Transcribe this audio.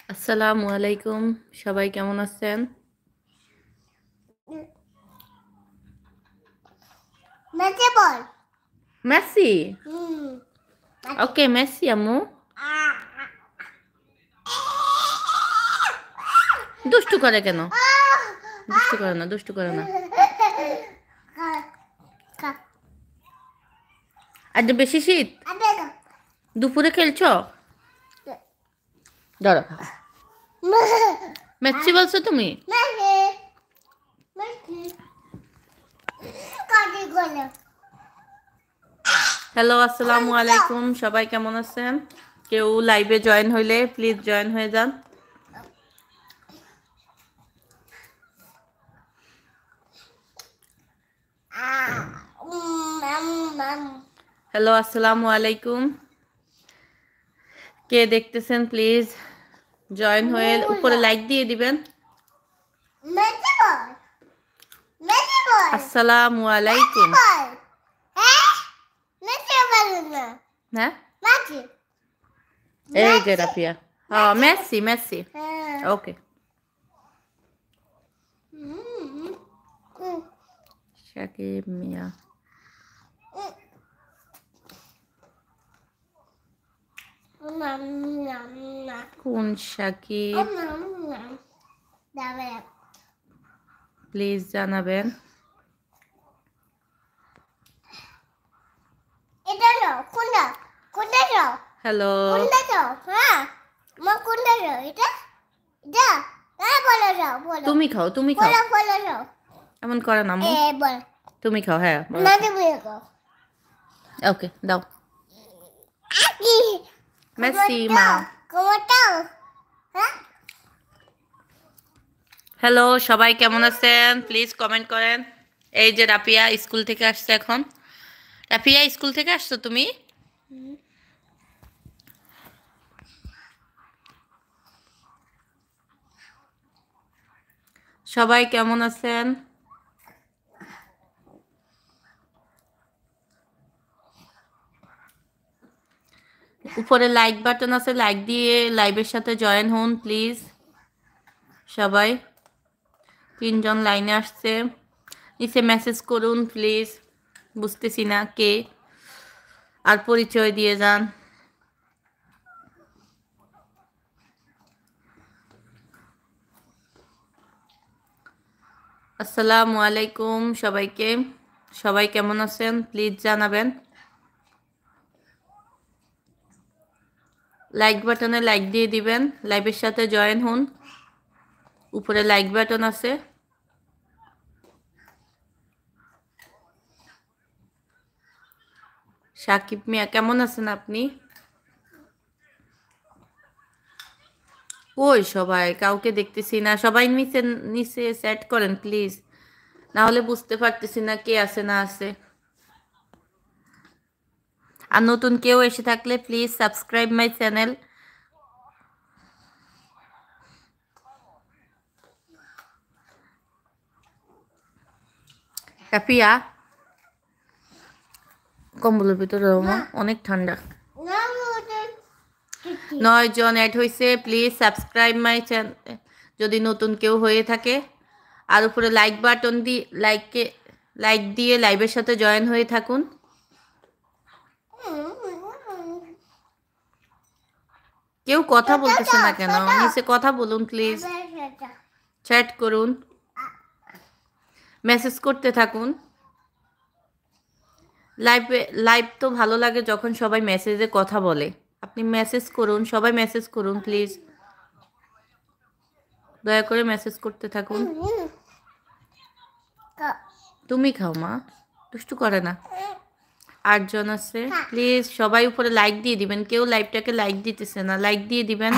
আসসালামু আলাইকুম, সবাই কেমন আছেন? মেসি বল। মেসি। হুম। ওকে, মেসি আম্মু। দুষ্টু করে কেন? দুষ্টু করে না, দুষ্টু করে না। আজ বেশি শীত? দুপুরে খেলছো? ধরো। মেসি বলছো তুমি? হ্যালো, আসসালামু আলাইকুম, সবাই কেমন আছেন? কেউ লাইভে জয়েন হইলে প্লিজ জয়েন হয়ে যান। হ্যালো, আসসালামু আলাইকুম, কে দেখতেছেন প্লিজ জয়েন হয়ে উপরে লাইক দিয়ে দিবেন। আসসালামু আলাইকুম। হ্যাঁ, এই যে Rafiya. Messi Messi. Okay. Shakib Miah. কোন শাকিব প্লিজ জানাবেন। হ্যালো, তুমি খাও, তুমি খাও, এমন করে না আম্মু। তুমি খাও, হ্যাঁ ওকে দাও। মেসি মা। হ্যালো, সবাই কেমন আছেন প্লিজ কমেন্ট করেন। এই যে রাফিয়া স্কুল থেকে আসছে এখন। রাফিয়া স্কুল থেকে আসছো তুমি? সবাই কেমন আছেন? উপরে লাইক বাটন আছে, লাইক দিয়ে লাইভের সাথে জয়েন হন প্লিজ। সবাই 3জন লাইনে আসছে, নিচে মেসেজ করুন প্লিজ। বুঝতেছি না কে, আর পরিচয় দিয়ে যান। আসসালামু আলাইকুম সবাইকে, সবাই কেমন আছেন প্লিজ জানাবেন। লাইক বাটনে লাইক দিয়ে দিবেন, লাইভের সাথে জয়েন হন। উপরে লাইক বাটন আছে। সাকিব মিয়া কেমন আছেন আপনি? ওই সবাই কাউকে দেখতেছি না, সবাই নিচে নিচে সেট করেন প্লিজ, না হলে বুঝতে পারতেছি না কে আছে না আছে। আর নতুন কেউ এসে থাকলে please subscribe my channel. Rafia কম্বলের ভিতরে অনেক ঠান্ডা। 9জন অ্যাড হয়েছে, প্লিজ সাবস্ক্রাইব মাই চ্যানেল যদি নতুন কেউ হয়ে থাকে। আর উপরে লাইক বাটন দিয়ে লাইক দিয়ে লাইভের সাথে জয়েন হয়ে থাকুন। কেউ কথা বলতেছে না কেন? নিচে কথা বলুন প্লিজ, চ্যাট করুন, মেসেজ করতে থাকুন। লাইভ তো ভালো লাগে যখন সবাই মেসেজে কথা বলে। আপনি মেসেজ করুন, সবাই মেসেজ করুন প্লিজ, দয়া করে মেসেজ করতে থাকুন। তুমি খাও মা, দুষ্টু করে না। 8জন আছে, প্লিজ সবাই উপরে লাইক দিয়ে দিবেন। কেউ লাইভটাকে লাইক দিতেছে না, লাইক দিয়ে দিবেন।